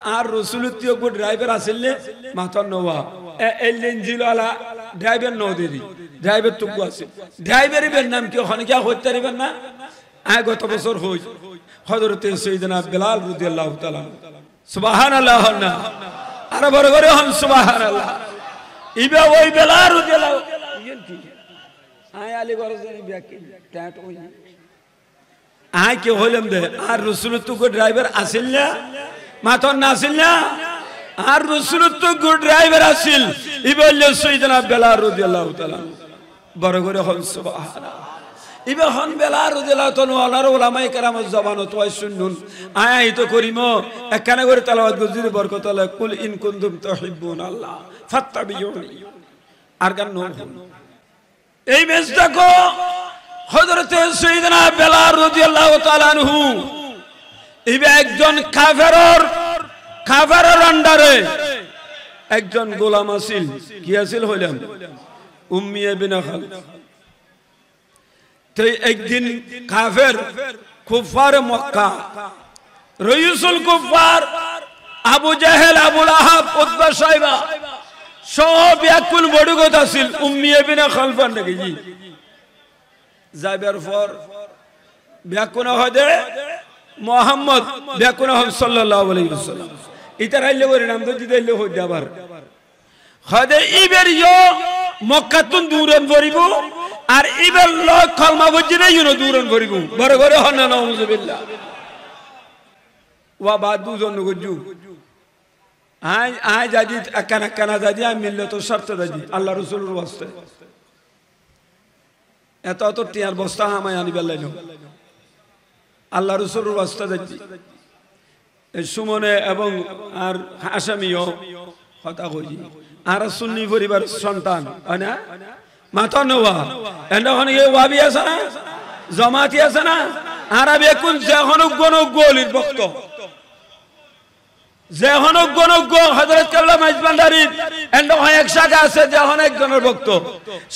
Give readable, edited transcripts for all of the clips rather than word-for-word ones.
আর রসুলতীয় গো driver আসলে মাথন নওয়া এলেনজিল আলা driver ন দেরি ড্রাইভার তুকু আছে ড্রাইভারের বের নাম কি ওখানে কি হইতে পারবেন না আয় গত বছর হই হযরতে সাইয়েদনা বিলাল রাদিয়াল্লাহু তাআলা সুবহানাল্লাহ না আর বড় করে হন সুবহানাল্লাহ ইবা ওই বিলাল রাদিয়াল্লাহু ইয়েন কি আয় আলী গরজনি ব্যাকি ট্যাট ওই আয় কি হইলাম দে আর রসুলতীয় গো ড্রাইভার আসল না মাথন না আসিল না আর রসুলত্ব গো ড্রাইভার আসিল ইবল্লে সাইয়েদনা বিলাল রাদিয়াল্লাহু তাআলা বড় করে হন সুবহানাল্লাহ ইবা হন বিলাল রাদিয়াল্লাহু তাআলা ওয়ালার উলামায়ে কেরামের জবানত ওয়াই শুনুন আয়াত করিম একখানা করে তেলাওয়াত গজির বরকত আল্লাহ কুল ইন কুনতুম তুহিব্বুন আল্লাহ ফাত্তাবিউনি আর গান নো এই মেজটা কো হযরতে সাইয়েদনা বিলাল রাদিয়াল্লাহু তাআলা আনহু ইবে একজন কাফেরের আন্ডারে একজন গোলাম আছিল কি আছিল হইলাম উম্মিয়ে বিন খালদ তো একদিন কাফের কুফার মক্কা রাইসুল কুফার আবু জাহেল আবু লাহাব উতবা সাইবা সব একুল বড়গত আছিল উম্মিয়ে বিন খালদ নাকি জি যাইবার পর ব্যাকুনা হদে মোহাম্মদ ব্যাকুনা সাল্লাল্লাহু আলাইহি ওয়াসাল্লাম ইতারাইলে ওর নাম তো দিলে হইতে আবার হদে ইবের ইয়ো মক্কাতুন দূরন ভরিব আর ইবের লোক কলমা বজিরে ইউনো দূরন ভরিব বড় করে হন নাউযুবিল্লাহ ওয়া বাদু জন গজু আই জাজি কানা কানা জাজি মিল্লাত শর্ত জাজি আল্লাহ রাসূলের ওয়াস্তে এত তো টিয়ার বস্তা আমায় আনি বেলাইলো আল্লাহ রাসূলের ওয়াস্তে জাজি সুমনে এবং আর আসামিও কথা কইজি আর সুন্নি পরিবার সন্তান হয় না মাথা নোয়া এখন ওয়াবি আছে না জামাতি আছে না আরবি কোন যখন গণ গোলির ভক্ত যখন গণ গো হযরত কেবলা মাইজবান্ডারি এন্ড এক শাখা আছে যখন একজনের ভক্ত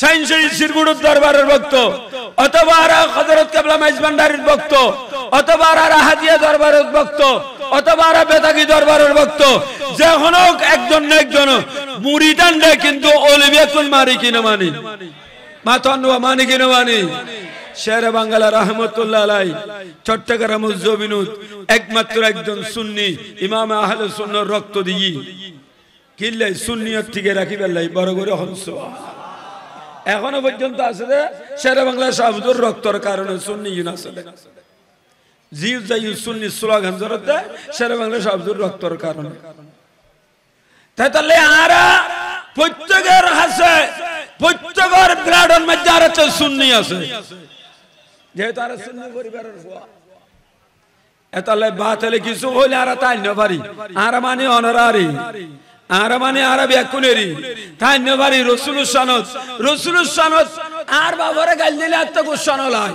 সাইনসই সিরগুড়ুর দরবারের ভক্ত অথবা আর হযরত কেবলা মাইজবান্ডারির ভক্ত অথবা আর হাদিয়া দরবারের ভক্ত অথবা আর বেতাগী দরবারের ভক্ত যখন একজন না একজন মুরিদান রে কিন্তু ওলিবিয়াতুল মারি কিনা মানি মাথন মানি কিনা মানি শের বাংলা রহমতুল্লাহ আলাইহি চট্টগ্রাম জবিনুত একমাত্র একজন সুন্নি ইমাম আহলে সুন্নাহর রক্ত দিই কিল্লে সুন্নিয়ত থেকে রাখিবেলাই বড় করে হন সুবহানাল্লাহ এখনো পর্যন্ত আছে শের বাংলা শাহবুদুর রক্তর কারণে সুন্নি আছে জিউ জাই সুন্নি স্লোগান জরতে শের বাংলা শাহবুদুর রক্তর কারণে তাহলে আরা প্রত্যেকের আছে প্রত্যেকের ব্লাডের মধ্যে আর সুন্নি আছে যেহেতু আর সুন্নি পরিবারের ফুয়া এতালে বাতলে কিছু হইলে আর তাই না পারি আর মানে অনারারি আর মানে আরবি একুনেরি তাই না পারি রাসূলুর সনদ আর বাবারে গাল দিলে এত গুসা নয়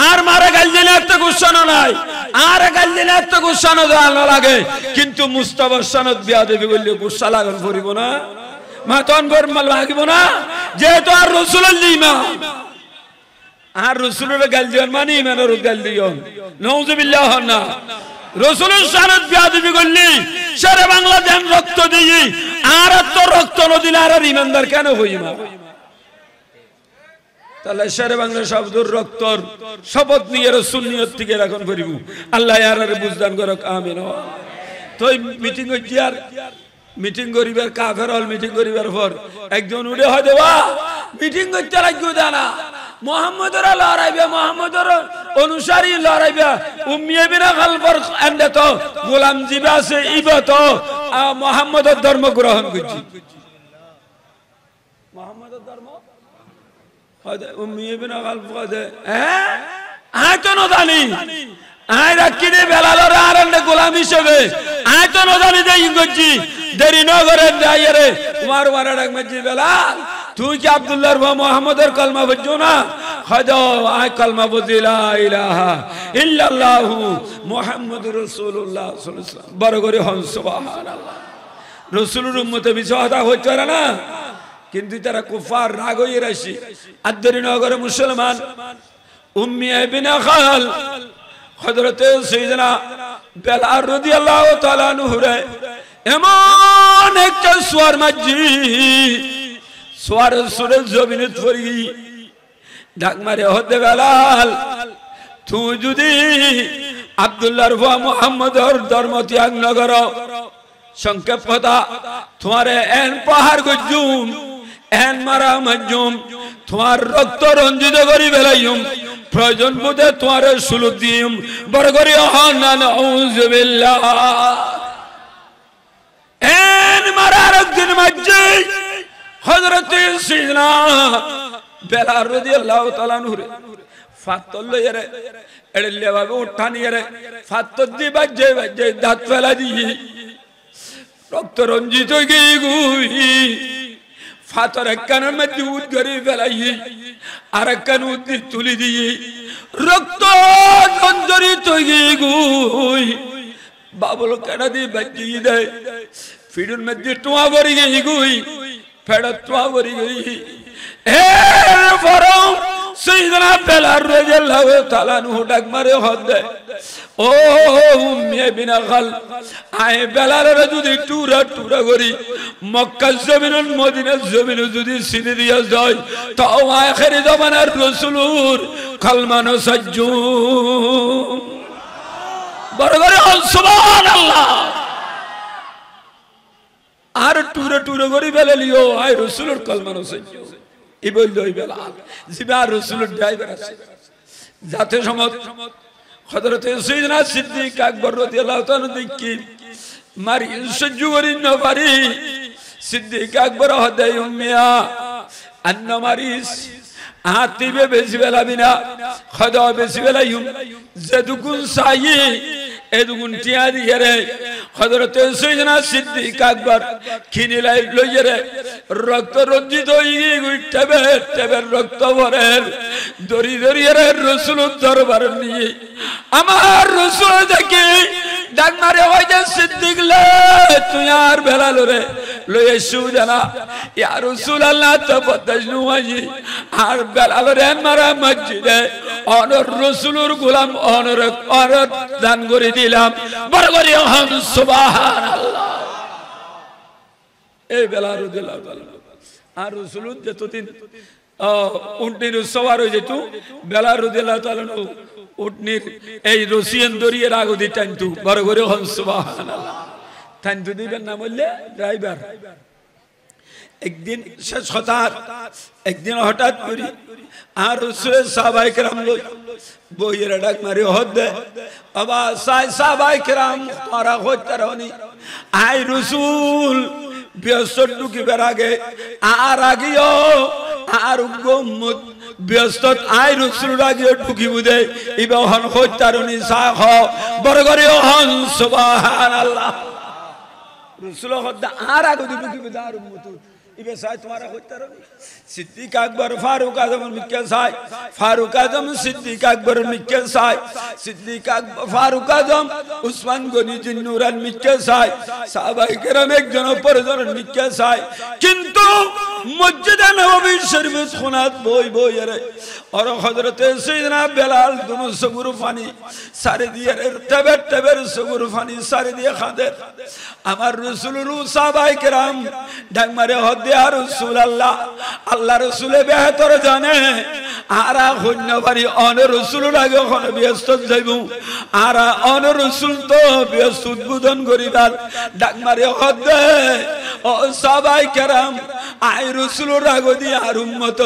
আর মারা গাল দিলে এত গুসা নয় আর গাল দিলে এত গুসা না লাগে কিন্তু মুস্তাফার সনদ বিয়াদবি বললে গুসা লাগান করিব না মাতন বর মাল লাগিব না যেহেতু আর রাসূলুল ইমাম আর রাসূলের গাল দিও মানে ইমানের গাল দিও নাউযুবিল্লাহ না রাসূলের সনদ বিয়াদবি করলি সারা বাংলা দেন রক্ত দিই আর তো রক্ত ন দিলে আর ইমানদার কেন হইমা তাহলে সারা বাংলা শব্দর রক্তর শপথ নিয়ে সুন্নিয়ত থেকে রাখন করিব আল্লাহ আর বুঝদান করক আমিন তো মিটিং হইছি আর মিটিং করিবার কাফের হল মিটিং করিবার পর একজন উড়ে হয় দেবা মিটিং করতে লাগবে দানা মুহাম্মদরা লড়াইবে মুহাম্মদর অনুসারী লড়াইবে উম্মিয়ে বিনা খালফর এন্ডে তো গোলাম জিবা আছে ইবা তো মুহাম্মদের ধর্ম গ্রহণ করছি মুহাম্মদের ধর্ম হদে উম্মিয়ে বিনা খালফ হদে হ্যাঁ আয় তো না জানি আয় রাকিনে বেলালর আরন্ডে গোলাম হিসেবে আয় তো না জানি দেই করছি দেরি ন করে দাইরে উমার মারা ডাক মজি বেলাল তুই কি আব্দুল্লাহর ওয়া মুহাম্মদের কলমা বুঝছো না খাজা আয় কলমা বুঝি লা ইলাহা ইল্লাল্লাহু মুহাম্মাদুর রাসূলুল্লাহ সাল্লাল্লাহু আলাইহি ওয়াসাল্লাম বড় করে হন সুবহানাল্লাহ রাসূলের উম্মতে বিশ্বহাদা হইতো না কিন্তু তারা কুফার রাগ হয়ে রাশি আদরি নগরে মুসলমান উম্মিয়ে বিন খাল হযরত সাইয়েদনা বেলাল রাদিয়াল্লাহু তাআলা আনহু রে এমন একটা সোয়ার মাঝি সোয়ার সুরে জমিনে পড়ি ডাক মারে হতে বেলাল তুই যদি আব্দুল্লাহর ওয়া মুহাম্মদর ধর্ম ত্যাগ না করো সংক্ষেপ কথা তোমার এন পাহাড় গজুম এন মারা মজুম তোমার রক্ত রঞ্জিত করি বেলাইম প্রয়োজন বোধে তোমার সুলুক দিম বড় করি না নাউযুবিল্লাহ এন মারার একদিন মাঝে হযরত সাইয়্যিদনা বেলাল রাদিয়াল্লাহু তাআলা আনহু ফাতল লইরে এড়লে ভাবে উঠানিরে ফাতল দি বাজে বাজে দাঁত ফেলা দিয়ে রক্ত রঞ্জিত হয়ে গুই ফাতর কানের মধ্যে উদ করে ফেলাই আর কান উদ তুলি দিয়ে রক্ত রঞ্জরিত হয়ে গুই বাবুল কানা দিয়ে বাজিয়ে দেয় ফিডুর মধ্যে টোয়া ভরে গিয়ে গুই ফেড়া টোয়া ভরে গই এরপরও সাইয়্যিদনা বেলাল রাদিয়াল্লাহু তাআলা আনহু ডাক মারে হদে ও উম্মে বিনাল আয় বেলালের যদি টুরা টুরা করি মক্কা জমিনুল মদিনার জমিন যদি সিনে দিয়া যায় তাও আখিরি জামানার রাসূলুর কলমানো সাজ্জুম বড় করে সুবহানাল্লাহ আর টুরা টুরা করি বেলালিও আয় রাসূলুর কলমানো সাজ্জুম এই বলল ওই বেলাল জিবা রাসূলের ড্রাইভার আছে যাতে সমত হযরত সাইয়্যিদনা সিদ্দিক আকবর রাদিয়াল্লাহু তাআলা দেখি মারি সহ্য করি না পারি সিদ্দিক আকবর হদাই উম্মিয়া আন্ন মারিস আতিবে বেশি বেলা বিনা খদা বেশি বেলা ইউম যদুকুন সাই এদুকুন টিয়া দিয়ে রে হযরত সাইয়্যিদনা সিদ্দিক আকবর কিনিলাই লইয়ে রে রক্ত রঞ্জিত হয়ে গুইটাবে টেবে রক্ত ভরে দড়ি দড়িয়ে রে রাসূলের দরবার নিয়ে আমার রাসূল দেখি ডাক মারে ওই যে সিদ্দিক লে তুই আর বেলাল রে লয়ে সুজানা ইয়া রাসূলুল্লাহ তাবাদাজনু ওয়াজি আর বেলাল রে মারা মসজিদে অনর রাসূলের গোলাম অনর দান করে দিলাম বড় করে সুবহানাল্লাহ এই বেলাল রাদিয়াল্লাহু তাআলা আর রাসূল যতদিন উটনির সওয়ার হয়ে যেত বেলাল রাদিয়াল্লাহু তাআলা উটনির এই রসিয়ান দরিয়ে রাগদি টানতু বড় করে সুবহানাল্লাহ টানতু দিবেন না বললে ড্রাইভার একদিন শেষ কথা একদিন হঠাৎ করে আর রাসূলের সাহাবায়ে কেরাম লই বইয়ের ডাক মারি হদে বাবা সাহাবায়ে কেরাম তারা হইতারনি আই রাসূল ব্যস্ত ঢুকিবার আগে আর আগিও আর উম্মত ব্যস্ত আই রাসূল আগে ঢুকি বুদে ইবা হন হইতারনি সাহ বড় করে হন সুবহানাল্লাহ রাসূল হদা আর আগে ঢুকি বুদে আর উম্মত ইবে সাই তোমারা হইতারনি সিদ্দিক আকবর ফারুক আজম মিক্কে সাই ফারুক আজম সিদ্দিক আকবর মিক্কে সাই সিদ্দিক আকবর ফারুক আজম উসমান গনি জিন্নুরান মিক্কে সাই সাহাবায়ে কেরাম একজন পরজন মিক্কে সাই কিন্তু মসজিদে নববী শরীফ খুনাত বই বই রে আর হযরত সাইয়্যিদনা বেলাল দুনো সগুর পানি সারে দিয়ে তেবের তেবের সগুর পানি সারে দিয়ে খাদের আমার রাসূলুল্লাহ সাহাবায়ে কেরাম ডাক মারে হদে আর রাসূলুল্লাহ আল্লাহ রাসূলে বেহতর জানে আরা হন্য বাড়ি অন রাসূলের আগে কোন ব্যস্ত যাইব আরা অন রাসূল তো ব্যস্ত উদ্বোধন করিবার ডাক মারে হদে ও সাহাবায়ে কেরাম আই রাসূলের আগে দি আর উম্মত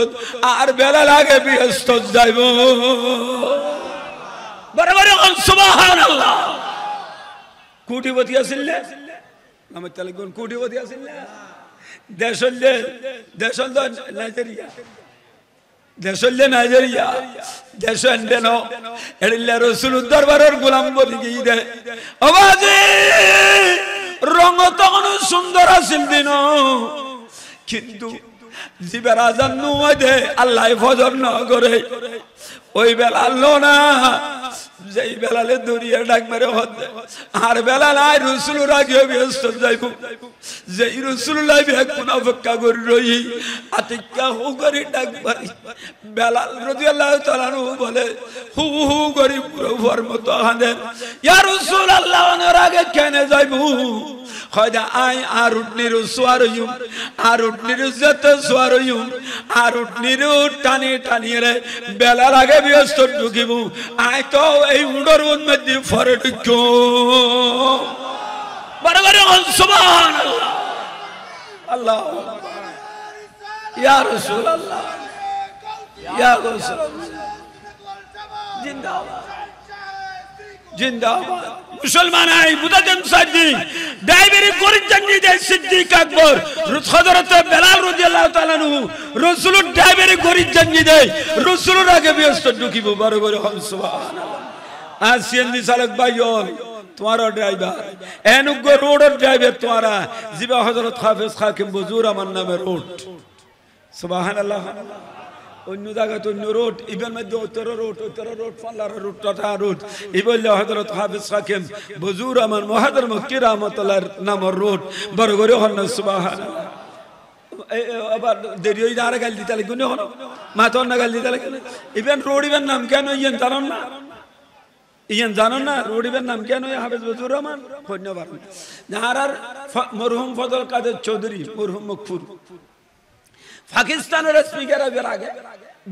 আর বেলা লাগে ব্যস্ত যাইব বরাবর সুবহানাল্লাহ কোটিপতি আছিল না আমার তালে কোন কোটিপতি আছিল না দেশলে নাইজেরিয়া দেশলে নাইজেরিয়া দেশন দেন এড়িলে রাসূল দরবারের গোলাম বলি গই দে আওয়াজে রঙ তখন সুন্দর আছিল দিন কিন্তু জিবের আজান নয় দে আল্লাহ ফজর না করে ওই বেলা আল্লাহ না যেই বেলালে দরিয়া ডাক মারে হদে আর বেলাল আই রাসূলুর আগে ব্যস্ত যাইব যেই রাসূলুল্লাহ বেকুন অপেক্ষা করি রই আতিকা হু করে ডাক মারি বেলাল রাদিয়াল্লাহু তাআলা বলে হু হু করে পুরো ফরমতো হাদের ইয়া রাসূলুল্লাহ ওনার আগে কেন যাইব খোদা আই আর উটনির সুয়ারয়ু আর উটনির যত সুয়ারয়ু আর উটনির টানি টানি রে বেলাল আগে ব্যস্ত ঢুকিব আই তো এই উড়র মধ্যে ফরে ঢুকো বরাবর সুবহানাল্লাহ আল্লাহ ইয়া রাসূলুল্লাহ ইয়া রাসূলুল্লাহ জিন্দাবাদ জিন্দাবাদ মুসলমান আই বুদাতেন সাদিক ডাইবেরি গরিব জানিয়ে সিদ্দিক আকবর হযরত বেলাল রাদিয়াল্লাহু তাআলা নু রাসূলুর ডাইবেরি গরিব জানিয়ে দেয় রাসূলুর আগে ব্যস্ত ঢুকিব বরাবর সুবহানাল্লাহ আসিয়েন্দি চালক ভাইও তোমার ড্রাইভার এনুগ রোডের ড্রাইভার তোমারা জিবা হযরত হাফেজ হাকিম হুজুর আমার নামে রোড সুবহানাল্লাহ অন্য জায়গায় অন্য রোড ইবেন মধ্যে উত্তর রোড পাল্লার রোড টাটা রোড এই বললে হযরত হাফেজ হাকিম হুজুর আমার মুহাদ্দির মুফতি রাহমাতুল্লাহর নামের রোড বড় করে হন সুবহানাল্লাহ আবার দেরি হই আর গাল দিতে লাগে হন মাতন না গাল দিতে লাগে ইবেন রোড ইবেন নাম কেন ইয়েন জানেন না ইয়েন জানেন না রোড ইবেন নাম কেন হাফেজ হুজুর রহমান ধন্যবাদ নারার মরহুম ফজল কাদের চৌধুরী মরহুম মকফুর পাকিস্তানের স্পিকার এর আগে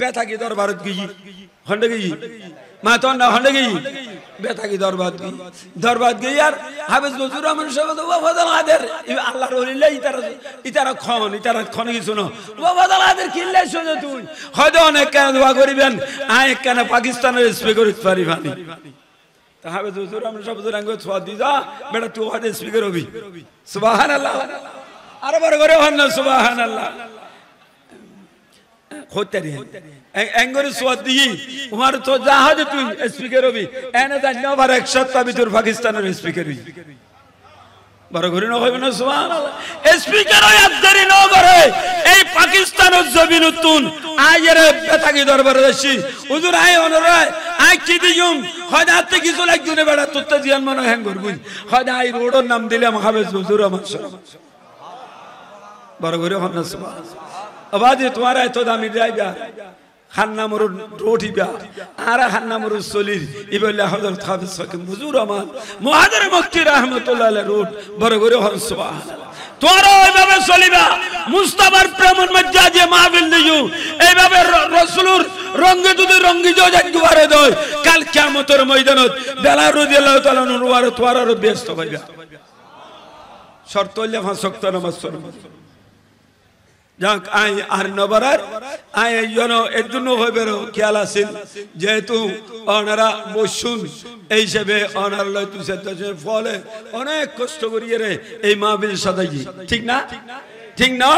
বেতাকি দরবারত গই হন্ডে গই মাতন না হন্ডে গই বেতাকি দরবার গই আর হাফেজ হুজুর রহমান সাহেব ওয়াফাদাল আদের আল্লাহর ওলিল্লাহ ইতারা খন কি শুনো ওয়াফাদাল আদের কিল্লে শুনো তুই হয়তো অনেক কেন দোয়া করিবেন আয় কেন পাকিস্তানের স্পিকার পারি ভানি তা হাফেজ হুজুর রহমান সাহেব রঙ্গ ছোয়া দিজা বেটা তুই হাতে স্পিকার হবি সুবহানাল্লাহ আর বড় করে হন না সুবহানাল্লাহ होते रहे एंगरी स्वादी उमार तो जहाज तू स्पीकर होबी एने जान्नो बार 100 बितुर पाकिस्तानेर स्पीकर हुई बड़ घरी न होइबे ना सुबहानाल्लाह स्पीकर होय अदरी न करे এই পাকিস্তানের জমিনুতুন আয়ের বেতাকি দরবারে আসি হুজুর আয় অনরায় আয় কি দিয়ুম হদাতে কিছু লাগজুনে বেড়া তুত্তা জিয়ান মনে হ্যাং করবুই হদা আই রোডের নাম দিলাম হাফেজ হুজুর আমার বড় ঘরি হন না সুবহানাল্লাহ आवाज तुम्हारा है तो दामी ड्राइवर खाना मरु रोटी बा आरा खाना मरु सोलिर इबल्ला हजरत हाफिज हाकिम हुजूर अमान मुहादिर मुफ्ती रहमतुल्लाह अलैहि रोड बरगरे हन सुबहानाल्लाह তোরা এইভাবে চলিবা মুস্তাফার প্রেমের মধ্যে যে মাহফিল দিও এইভাবে রাসূলুর রঙে যদি রঙ্গিত জানগুবারে দয় কাল কিয়ামতের ময়দানত বেলাল রাদিয়াল্লাহু তাআলা নুরওয়ারে তোয়ারর ব্যস্ত হইবা শর্ত হইলে 5 ওয়াক্ত নামাজ পড়বা যাক আই আর নবরার আই ইয়নো এজন্য হইবেরো খেয়াল আছে যেহেতু ওনারা বসুন এই হিসেবে ওনার লয়তু সেতছে ফলে অনেক কষ্ট করিয়ে রে এই মাহফিল সাজাই ঠিক না ঠিক না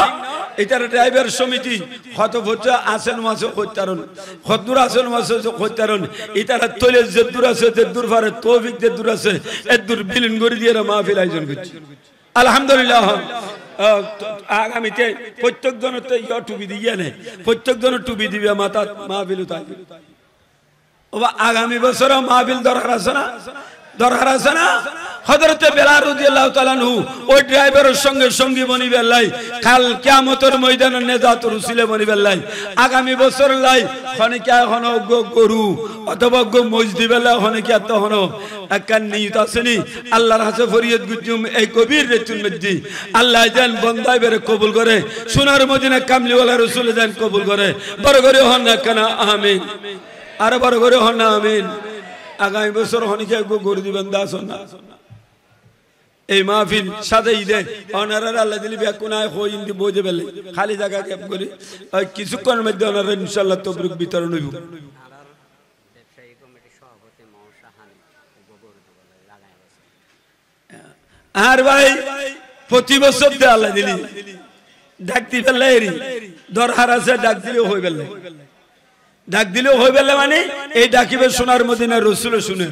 এটার ড্রাইভার সমিতি কত ভোটা আসেন মাসে কইতারন কতদূর আসেন মাসে কইতারন এটার তলে যে দূর আছে তে দূর পারে তৌফিক যে দূর আছে এত দূর বিলীন করে দিয়ে মাহফিল আয়োজন করছি আলহামদুলিল্লাহ আগামীতে প্রত্যেক জনের তো টুপি দিয়ে নেই প্রত্যেক জনের টুপি দিবে মাথা মাহফিল তাই আগামী বছর মাহফিল দরকার আছে না হযরত বেলাল রাদিয়াল্লাহু তাআলা আনহু ওই ড্রাইভারের সঙ্গে সঙ্গী বনিবে লাই কাল কিয়ামতের ময়দানে নেজাত রসুলে বনিবে লাই আগামী বছর লাই খনিকা হন গরু অথবা মসজিদে লাই খনিকা তো হন একখান নিয়ত আসেনি আল্লাহর কাছে ফরিয়াদ গুজুম এই গভীর রাতের মধ্যে আল্লাহ যেন বান্দা বেরে কবুল করে সোনার মদিনা কামলিওয়ালা রাসূল যেন কবুল করে বড় করে হন না কেন আমিন আর বড় করে হন না আমিন আগামী বছর খনিকা গরু দিবেন দাস না এই মাহফিল সাজাই দে ওনারা আল্লাহ দিলি বেকুনায় হইন্দি বোঝে বেলে খালি জায়গা ক্যাপ করে কিছুক্ষণের মধ্যে ওনারা ইনশাআল্লাহ তবরুক বিতরণ হইব আর ভাই প্রতি বছর দে আল্লাহ দিলি ডাক দিবে লাইরি দরকার আছে ডাক দিলেও হই বেলে ডাক দিলেও হই বেলে মানে এই ডাকিবে সোনার মদিনার রাসূল শুনে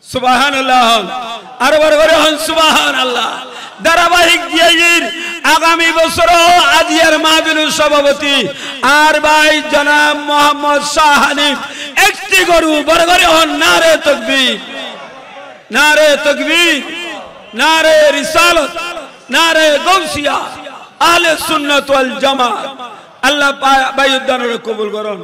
সুবহানাল্লাহ আর বড় হন সুবহানাল্লাহ ধারাবাহিক জিয়াইর আগামী বছর আজিয়ার মাহফিলের সভাপতি আর ভাই জনাব মোহাম্মদ শাহ হানিফ একটি গরু বড় করে হন নারে তাকবীর, নারে তাকবীর, নারে রিসালাত, নারে গাউসিয়া, আহলে সুন্নাত ওয়াল জামাত। আল্লাহ বায়ুদ্দানের কবুল করুন।